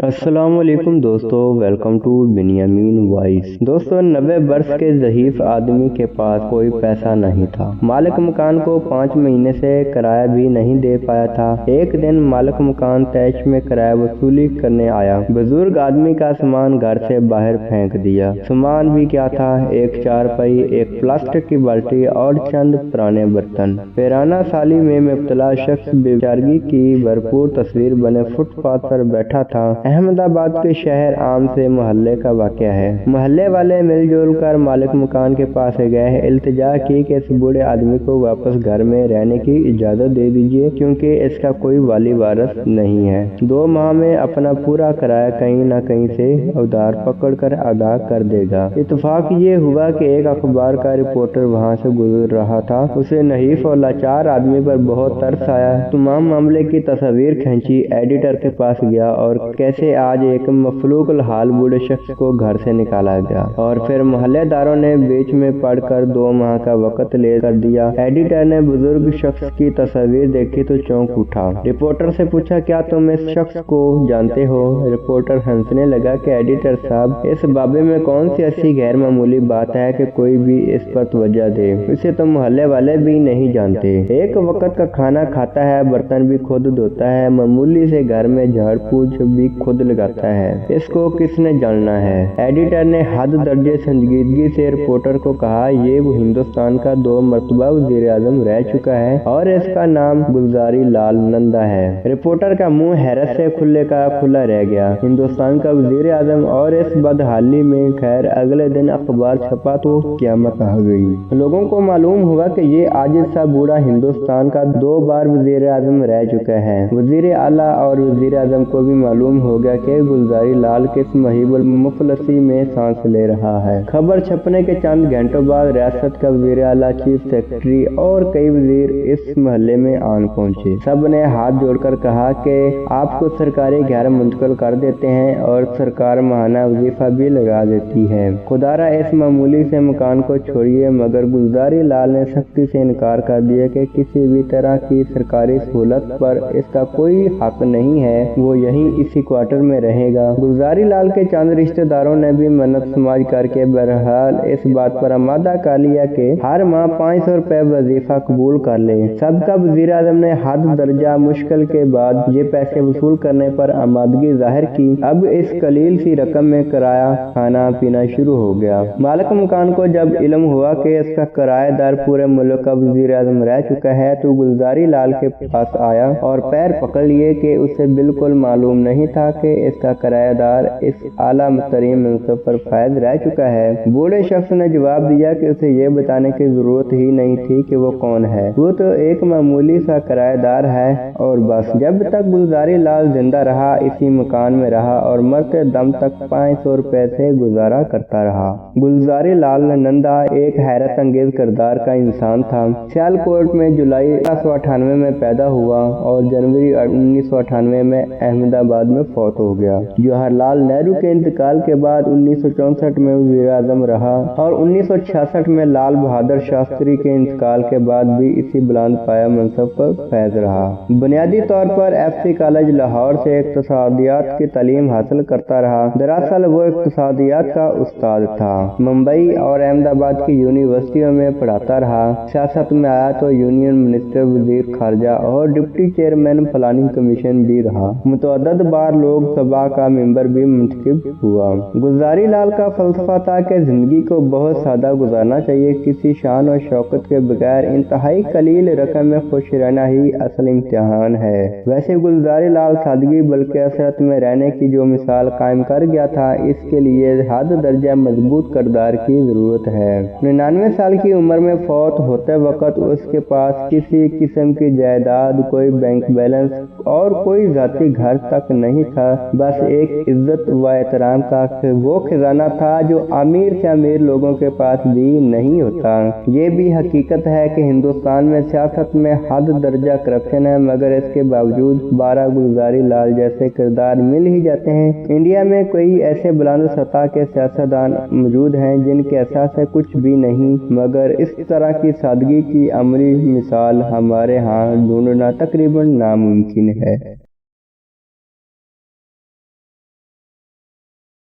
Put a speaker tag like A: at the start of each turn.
A: अस्सलाम वालेकुम दोस्तों, वेलकम टू बिनियामीन वॉइस। दोस्तों, 90 वर्ष के ज़हीफ आदमी के पास कोई पैसा नहीं था। मालिक मकान को 5 महीने से किराया भी नहीं दे पाया था। एक दिन मालिक मकान तैश में किराया वसूली करने आया। बुजुर्ग आदमी का सामान घर से बाहर फेंक दिया। सामान भी क्या था, एक चारपाई, एक प्लास्टिक की बाल्टी और चंद पुराने बर्तन। वीराना साली में मुब्तला शख्स बेचारगी की भरपूर तस्वीर बने फुटपाथ पर बैठा था। अहमदाबाद के शहर आम से मोहल्ले का वाक़या है। मोहल्ले वाले मिलजुल कर मालिक मकान के पास गए, इल्तिजा की कि इस बूढ़े आदमी को वापस घर में रहने की इजाज़त दे दीजिए क्योंकि इसका कोई वाली वारिस नहीं है। 2 माह में अपना पूरा किराया कहीं न कहीं से उधार पकड़ कर अदा कर देगा। इत्तेफाक ये हुआ कि एक अखबार का रिपोर्टर वहाँ से गुजर रहा था। उसे नहीफ और लाचार आदमी पर बहुत तरस आया। तमाम मामले की तस्वीर खींची, एडिटर के पास गया और कैसे आज एक मफलूक हाल बूढ़े शख्स को घर से निकाला गया और फिर मोहल्लेदारों ने बीच में पढ़कर 2 माह का वक्त ले कर दिया। एडिटर ने बुजुर्ग शख्स की तस्वीर देखी तो चौंक उठा। रिपोर्टर से पूछा, क्या तुम इस शख्स को जानते हो? रिपोर्टर हंसने लगा कि एडिटर साहब, इस बाबे में कौन सी ऐसी गैर मामूली बात है कि कोई भी इस पर तवज्जो दे। इसे तो मोहल्ले वाले भी नहीं जानते। एक वक्त का खाना खाता है, बर्तन भी खुद धोता है, मामूली से घर में झाड़ पोंछ भी खुद लगाता है। इसको किसने जानना है? एडिटर ने हद दर्जे संजीदगी से रिपोर्टर को कहा, ये हिंदुस्तान का 2 मरतबा वज़ीर आज़म रह चुका है और इसका नाम गुलज़ारी लाल नंदा है। रिपोर्टर का मुंह हैरत से खुले का खुला रह गया। हिंदुस्तान का वज़ीर आज़म और इस बदहाली में खैर अगले दिन अखबार छपा तो क़यामत आ गई। लोगों को मालूम हुआ कि ये आजिज़ सा बूढ़ा हिंदुस्तान का 2 बार वज़ीर आज़म रह चुका है। वज़ीर आला और वज़ीर आज़म को भी मालूम हो गया कि गुलज़ारी लाल किस महीबुल मुफलसी में सांस ले रहा है। खबर छपने के चंद घंटों बाद रियासत का वज़ीर आला, चीफ सेक्रेटरी और कई वज़ीर इस मोहल्ले में आन पहुंचे। सब ने हाथ जोड़कर कहा कि आपको सरकारी घर मुंतकिल कर देते हैं और सरकार माहाना वजीफा भी लगा देती है। खुदारा इस मामूली से मकान को छोड़िए। मगर गुलज़ारी लाल ने सख्ती से इनकार कर दिया कि किसी भी तरह की सरकारी सहूलत पर इसका कोई हक नहीं है। वो यहीं इसी क्वार्टर में रहेगा। गुलज़ारी लाल के चंद रिश्तेदारों ने भी मन्नत समाज करके बहरहाल इस बात पर आमादा कर लिया कि हर माह 500 रुपए वजीफा कबूल कर ले। सबका वज़ीर आज़म ने हद दर्जा मुश्किल के बाद ये पैसे वसूल करने पर आमादगी जाहिर की। अब इस कलील सी रकम में किराया, खाना पीना शुरू हो गया। मालिक मकान को जब इल्म हुआ कि इसका किराएदार पूरे मुल्क का वज़ीर आज़म रह चुका है तो गुलज़ारी लाल के पास आया और पैर पकड़ लिए कि उसे बिल्कुल मालूम नहीं था कि इसका किराएदार इस आला तरीन मनसब पर फायद रह चुका है। बूढ़े शख्स ने जवाब दिया कि उसे ये बताने की जरूरत ही नहीं थी कि वो कौन है। वो तो एक मामूली सा किराएदार है और बस। जब तक गुलज़ारी लाल जिंदा रहा, इसी मकान में रहा और मरते दम तक 500 रुपए से गुजारा करता रहा। गुलज़ारी लाल नंदा एक हैरत अंगेज किरदार का इंसान था। सियालकोट में जुलाई 1898 में पैदा हुआ और जनवरी 1998 में अहमदाबाद में फौत हो गया। जवाहरलाल नेहरू के इंतकाल के बाद 1964 में वज़ीर आज़म रहा और 1966 में लाल बहादुर शास्त्री के इंतकाल के बाद भी इसी बुलंद पाया मनसब पर फैज रहा। बुनियादी तौर पर FC कॉलेज लाहौर से इक़्तिसादियात की तालीम हासिल करता रहा। दरअसल वो इक़्तिसादियात का उस्ताद था। मुंबई और अहमदाबाद की यूनिवर्सिटियों में पढ़ाता रहा। सियासत में आया तो यूनियन मिनिस्टर, वज़ीर खारजा और डिप्टी चेयरमैन प्लानिंग कमीशन भी रहा। मुतअद्दिद बार लोक सभा का मेंबर भी मुंतखब हुआ। गुलज़ारी लाल का फलसफा था कि जिंदगी को बहुत सादा गुजारना चाहिए। किसी शान और शौकत के बगैर इंतहाई कलील रकम में खुश रहना ही असल इम्तिहान है। वैसे गुलज़ारी लाल सादगी बल्कि असरत में रहने की जो मिसाल कायम कर गया था, इसके लिए हद दर्जा मजबूत किरदार की जरूरत है। 99 साल की उम्र में फौत होते वक्त उसके पास किसी किस्म की जायदाद, कोई बैंक बैलेंस और कोई जाती घर तक नहीं था। बस एक इज्जत व एहतराम का वो खजाना था जो अमीर से अमीर लोगों के पास भी नहीं होता। ये भी हकीकत है कि हिंदुस्तान में सियासत में हद दर्जा करप्शन है, मगर इसके बावजूद 12 गुलज़ारी लाल जैसे किरदार मिल ही जाते हैं। इंडिया में कई ऐसे बुलंद सतह के सियासतदान मौजूद हैं जिनके एहसास है कुछ भी नहीं, मगर इस तरह की सादगी की अमली मिसाल हमारे यहाँ ढूंढना तकरीबन नामुमकिन है।